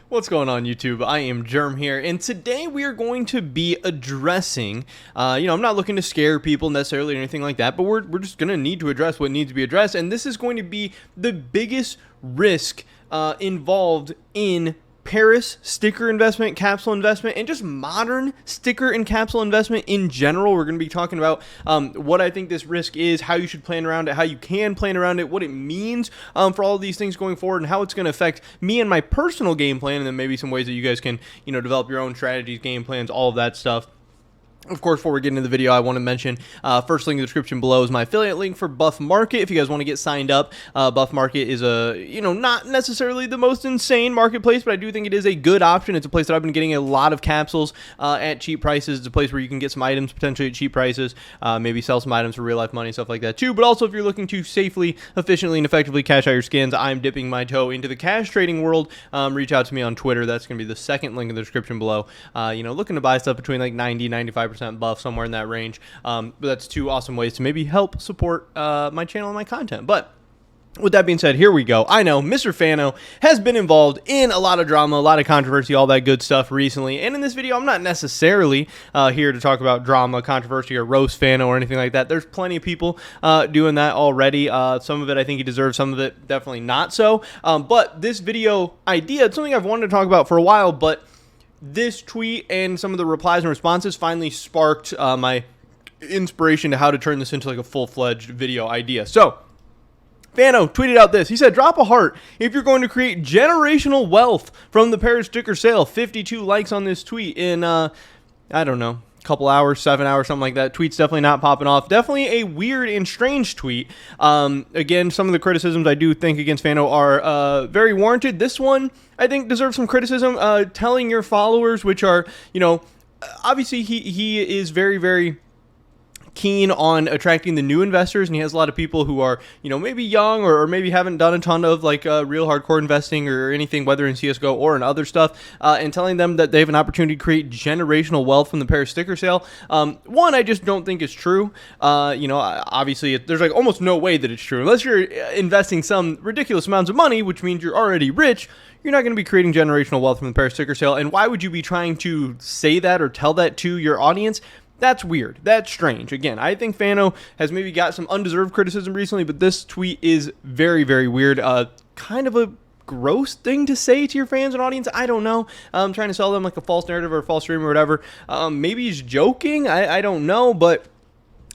What's going on, YouTube? I am Germ here, and today we are going to be addressing, I'm not looking to scare people necessarily or anything like that, but we're just going to need to address what needs to be addressed, and this is going to be the biggest risk involved in Paris sticker investment, capsule investment, and just modern sticker and capsule investment in general. We're going to be talking about what I think this risk is, how you should plan around it, how you can plan around it, what it means for all of these things going forward, and how it's going to affect me and my personal game plan, and then maybe some ways that you guys can, develop your own strategies, game plans, all of that stuff. Of course, before we get into the video, I want to mention, first link in the description below is my affiliate link for Buff Market. If you guys want to get signed up, Buff Market is not necessarily the most insane marketplace, but I do think it is a good option. It's a place that I've been getting a lot of capsules at cheap prices. It's a place where you can get some items potentially at cheap prices, maybe sell some items for real life money, stuff like that too. But also, if you're looking to safely, efficiently, and effectively cash out your skins, I'm dipping my toe into the cash trading world. Reach out to me on Twitter. That's going to be the second link in the description below. Looking to buy stuff between like 90, 95% buff, somewhere in that range. But that's two awesome ways to maybe help support my channel and my content. But with that being said, here we go. I know Mr. Fano has been involved in a lot of drama, a lot of controversy, all that good stuff recently. And in this video, I'm not necessarily here to talk about drama, controversy, or roast Fano or anything like that. There's plenty of people doing that already. Some of it I think he deserves, some of it definitely not so. But this video idea, it's something I've wanted to talk about for a while, but this tweet and some of the replies and responses finally sparked my inspiration to how to turn this into like a full-fledged video idea. So Fano tweeted out this. He said, drop a heart if you're going to create generational wealth from the Paris sticker sale. 52 likes on this tweet in, I don't know, couple hours, 7 hours, something like that. Tweet's definitely not popping off. Definitely a weird and strange tweet. Again, some of the criticisms I do think against Fano are very warranted. This one, I think, deserves some criticism. Telling your followers, which are, obviously he is very, very keen on attracting the new investors, and he has a lot of people who are, maybe young or maybe haven't done a ton of like real hardcore investing or anything, whether in CSGO or in other stuff, and telling them that they have an opportunity to create generational wealth from the Paris sticker sale. One, I just don't think is true. Obviously there's like almost no way that it's true unless you're investing some ridiculous amounts of money, which means you're already rich. You're not going to be creating generational wealth from the Paris sticker sale. And why would you be trying to say that or tell that to your audience? That's weird. That's strange. Again, I think Fano has maybe got some undeserved criticism recently, but this tweet is very, very weird. Kind of a gross thing to say to your fans and audience. I don't know. I'm trying to sell them like a false narrative or a false dream or whatever. Maybe he's joking. I don't know, but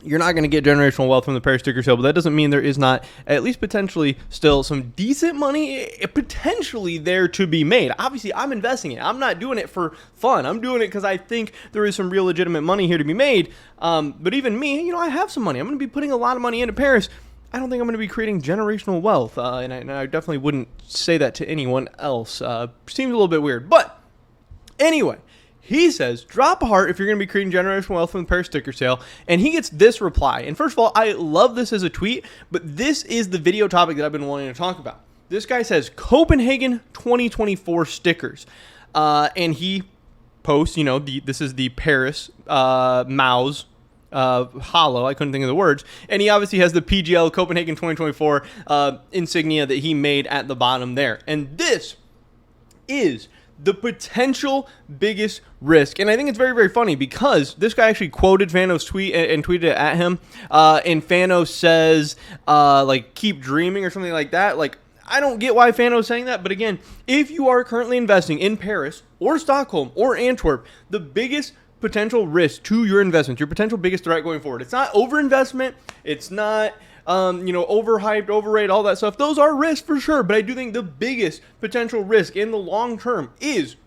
you're not going to get generational wealth from the Paris sticker sale, but that doesn't mean there is not, at least potentially, still some decent money potentially there to be made. Obviously, I'm investing it. I'm not doing it for fun. I'm doing it because I think there is some real legitimate money here to be made. But even me, I have some money. I'm going to be putting a lot of money into Paris. I don't think I'm going to be creating generational wealth, and I definitely wouldn't say that to anyone else. Seems a little bit weird, but anyway. He says, drop a heart if you're going to be creating generational wealth from the Paris sticker sale. And he gets this reply. And first of all, I love this as a tweet, but this is the video topic that I've been wanting to talk about. This guy says, Copenhagen 2024 stickers. And he posts, this is the Paris Mouse hollow. I couldn't think of the words. And he obviously has the PGL Copenhagen 2024 insignia that he made at the bottom there. And this is the potential biggest risk. And I think it's very, very funny because this guy actually quoted Fano's tweet and tweeted it at him. And Fano says, keep dreaming or something like that. Like, I don't get why Fano's saying that. But again, if you are currently investing in Paris or Stockholm or Antwerp, the biggest potential risk to your investments, your potential biggest threat going forward, it's not overinvestment. It's not overhyped, overrated, all that stuff. Those are risks for sure, but I do think the biggest potential risk in the long term is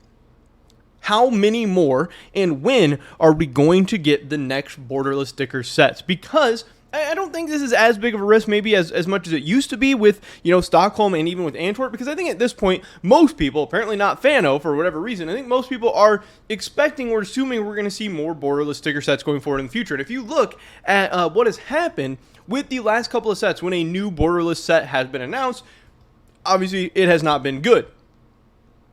how many more and when are we going to get the next borderless sticker sets? Because I don't think this is as big of a risk maybe as much as it used to be with, Stockholm and even with Antwerp, because I think at this point, most people, apparently not Fano for whatever reason, I think most people are expecting or assuming we're going to see more borderless sticker sets going forward in the future. And if you look at what has happened with the last couple of sets, when a new borderless set has been announced, obviously it has not been good.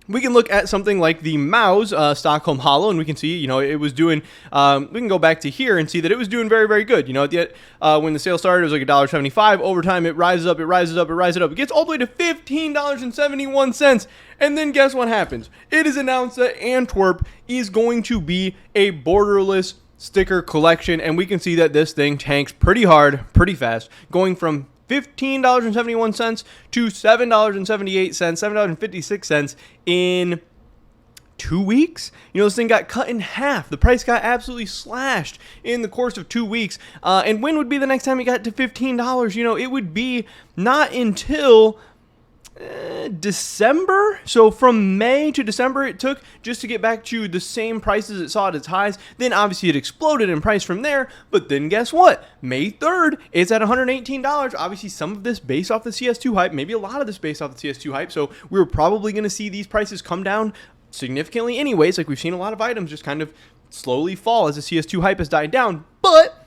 we can look at something like the Maus Stockholm Hollow, and we can see, it was doing, we can go back to here and see that it was doing very, very good. When the sale started, it was like $1.75. Over time, it rises up, it rises up, it rises up. It gets all the way to $15.71. And then guess what happens? It is announced that Antwerp is going to be a borderless sticker collection, and we can see that this thing tanks pretty hard, pretty fast, going from $15.71 to $7.78, $7.56 in 2 weeks. This thing got cut in half. The price got absolutely slashed in the course of 2 weeks. And when would be the next time it got to $15? It would be not until December. So from May to December it took just to get back to the same prices it saw at its highs. Then obviously it exploded in price from there. But then guess what? May 3rd, it's at $118. Obviously some of this based off the CS2 hype, maybe a lot of this based off the CS2 hype. So we're probably going to see these prices come down significantly anyways. Like we've seen a lot of items just kind of slowly fall as the CS2 hype has died down. But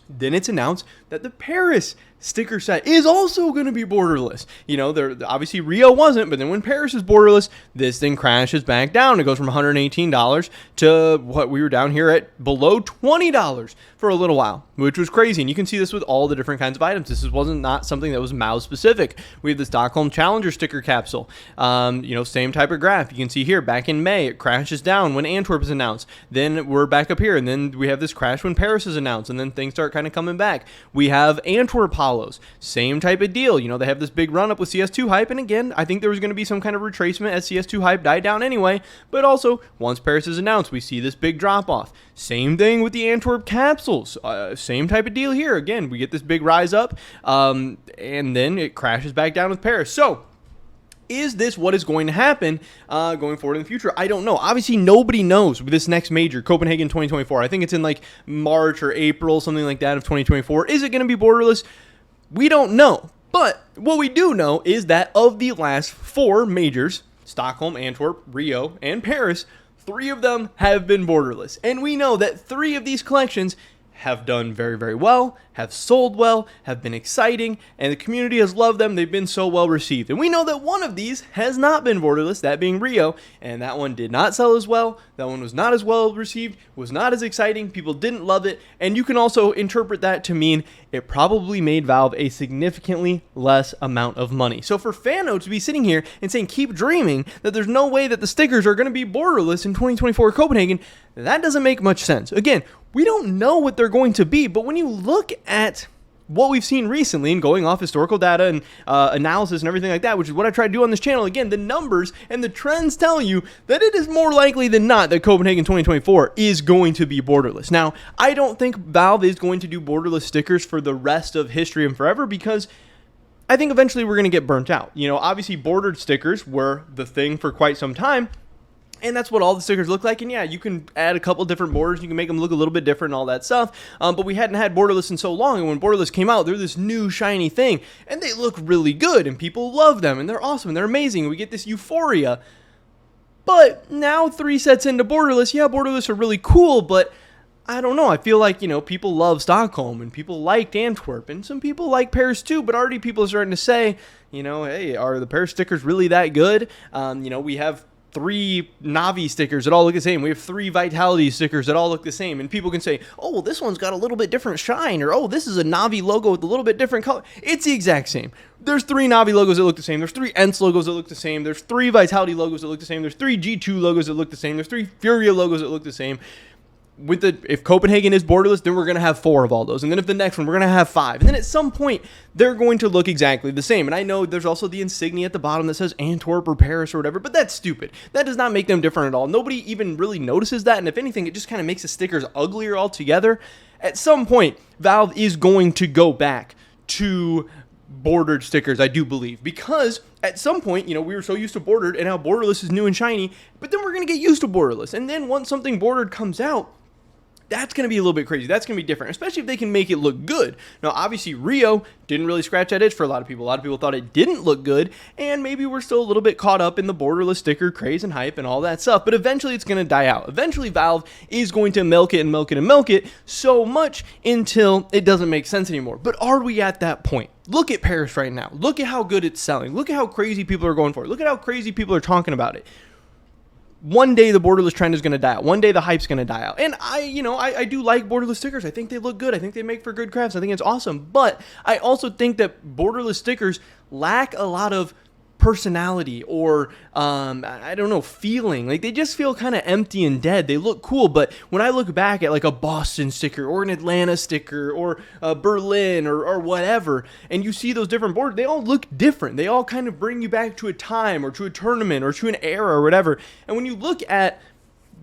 then it's announced that the Paris sticker set is also going to be borderless. Obviously Rio wasn't, but then when Paris is borderless, this thing crashes back down. It goes from $118 to what we were down here at below $20 for a little while, which was crazy. And you can see this with all the different kinds of items. This wasn't not something that was Maus specific. We have the Stockholm Challenger sticker capsule. Same type of graph. You can see here back in May, it crashes down when Antwerp is announced. Then we're back up here, and then we have this crash when Paris is announced, and then things start kind of coming back. We have Antwerp hollows. Same type of deal. They have this big run up with CS2 hype, and again, I think there was going to be some kind of retracement as CS2 hype died down anyway, but also once Paris is announced, we see this big drop off. Same thing with the Antwerp capsules. Same type of deal here. Again, we get this big rise up, and then it crashes back down with Paris. So is this what is going to happen going forward in the future? I don't know. Obviously, nobody knows with this next major, Copenhagen 2024. I think it's in like March or April, something like that of 2024. Is it going to be borderless? We don't know. But what we do know is that of the last 4 majors, Stockholm, Antwerp, Rio, and Paris, 3 of them have been borderless. And we know that 3 of these collections have done very, very well, have sold well, have been exciting, and the community has loved them. They've been so well received. And we know that one of these has not been borderless, that being Rio, and that one did not sell as well. That one was not as well received, was not as exciting. People didn't love it. And you can also interpret that to mean it probably made Valve a significantly less amount of money. So for Fano to be sitting here and saying, keep dreaming that there's no way that the stickers are going to be borderless in 2024 Copenhagen, that doesn't make much sense. Again, we don't know what they're going to be, but when you look at what we've seen recently and going off historical data and analysis and everything like that, which is what I try to do on this channel, again, the numbers and the trends tell you that it is more likely than not that Copenhagen 2024 is going to be borderless. Now, I don't think Valve is going to do borderless stickers for the rest of history and forever because I think eventually we're going to get burnt out. Obviously bordered stickers were the thing for quite some time. And that's what all the stickers look like. And yeah, you can add a couple different borders. You can make them look a little bit different and all that stuff. But we hadn't had borderless in so long. And when borderless came out, they're this new shiny thing. And they look really good. And people love them. And they're awesome. And they're amazing. We get this euphoria. But now 3 sets into borderless. Yeah, borderless are really cool. But I don't know. I feel like, people love Stockholm. And people liked Antwerp. And some people like Paris too. But already people are starting to say, hey, are the Paris stickers really that good? We have 3 Navi stickers that all look the same. We have 3 Vitality stickers that all look the same. And people can say, oh, well, this one's got a little bit different shine. Or, oh, this is a Navi logo with a little bit different color. It's the exact same. There's 3 Navi logos that look the same. There's 3 ENCE logos that look the same. There's 3 Vitality logos that look the same. There's 3 G2 logos that look the same. There's 3 Furia logos that look the same. If Copenhagen is borderless, then we're going to have 4 of all those. And then if the next one, we're going to have 5. And then at some point, they're going to look exactly the same. And I know there's also the insignia at the bottom that says Antwerp or Paris or whatever, but that's stupid. That does not make them different at all. Nobody even really notices that. And if anything, it just kind of makes the stickers uglier altogether. At some point, Valve is going to go back to bordered stickers, I do believe, because at some point, we were so used to bordered and how borderless is new and shiny, but then we're going to get used to borderless. And then once something bordered comes out, that's going to be a little bit crazy. That's going to be different, especially if they can make it look good. Now, obviously, Rio didn't really scratch that itch for a lot of people. A lot of people thought it didn't look good, and maybe we're still a little bit caught up in the borderless sticker craze and hype and all that stuff, but eventually it's going to die out. Eventually, Valve is going to milk it and milk it and milk it so much until it doesn't make sense anymore. But are we at that point? Look at Paris right now. Look at how good it's selling. Look at how crazy people are going for it. Look at how crazy people are talking about it. one day the borderless trend is going to die out. One day the hype's going to die out. And I do like borderless stickers. I think they look good. I think they make for good crafts. I think it's awesome. But I also think that borderless stickers lack a lot of personality or I don't know, feeling. Like, they just feel kind of empty and dead. They look cool, but when I look back at like a Boston sticker or an Atlanta sticker or Berlin or whatever, and you see those different borders, they all look different. They all kind of bring you back to a time or to a tournament or to an era or whatever. And when you look at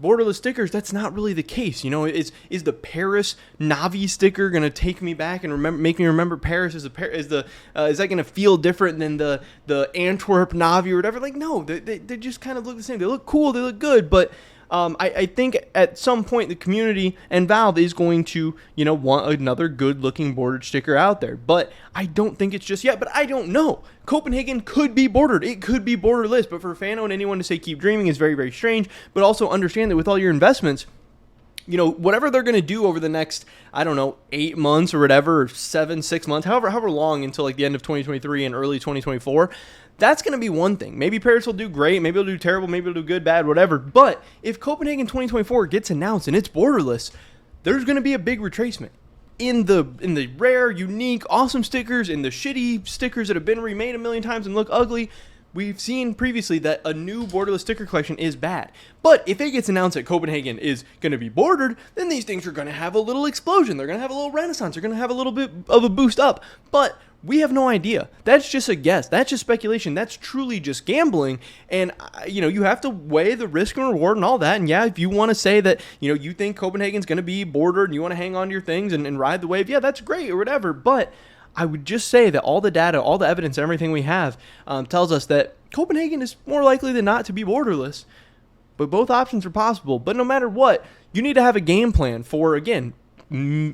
borderless stickers, that's not really the case. Is the Paris Navi sticker gonna take me back and make me remember Paris? Is that gonna feel different than the Antwerp Navi or whatever? Like, no, they just kind of look the same. They look cool, they look good, but I think at some point the community and Valve is going to, want another good-looking bordered sticker out there. But I don't think it's just yet. But I don't know. Copenhagen could be bordered. It could be borderless. But for Fano and anyone to say keep dreaming is very, very strange. But also understand that with all your investments, whatever they're going to do over the next, 8 months or whatever, or 6 months, however long until like the end of 2023 and early 2024, that's going to be one thing. Maybe Paris will do great. Maybe it'll do terrible. Maybe it'll do good, bad, whatever. But if Copenhagen 2024 gets announced and it's borderless, there's going to be a big retracement in the rare, unique, awesome stickers, in the shitty stickers that have been remade a million times and look ugly. We've seen previously that a new borderless sticker collection is bad. But if it gets announced that Copenhagen is going to be bordered, then these things are going to have a little explosion. They're going to have a little renaissance. They're going to have a little bit of a boost up. But we have no idea. That's just a guess. That's just speculation. That's truly just gambling. And, you have to weigh the risk and reward and all that. And yeah, if you want to say that, you think Copenhagen's going to be bordered and you want to hang on to your things and ride the wave, yeah, that's great or whatever. But I would just say that all the data, all the evidence, everything we have tells us that Copenhagen is more likely than not to be borderless. But both options are possible. But no matter what, you need to have a game plan for, again,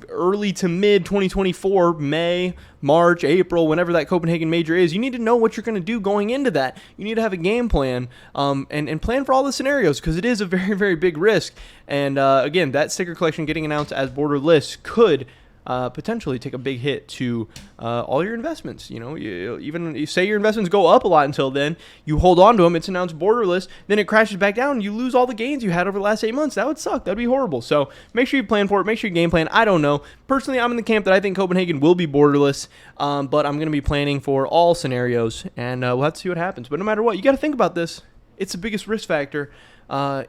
early to mid 2024, May, March, April, whenever that Copenhagen major is. You need to know what you're going to do going into that. You need to have a game plan and plan for all the scenarios, because it is a very, very big risk. And again, that sticker collection getting announced as borderless could potentially take a big hit to all your investments. Even you say your investments go up a lot until then, you hold on to them, it's announced borderless, then it crashes back down and you lose all the gains you had over the last 8 months. That would suck. That'd be horrible. So make sure you plan for it. Make sure you game plan. I don't know. Personally, I'm in the camp that I think Copenhagen will be borderless, but I'm going to be planning for all scenarios, and we'll have to see what happens. But no matter what, you got to think about this. It's the biggest risk factor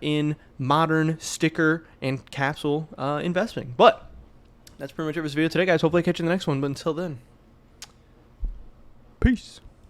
in modern sticker and capsule investing. But that's pretty much it for this video today, guys. Hopefully I catch you in the next one. But until then, peace.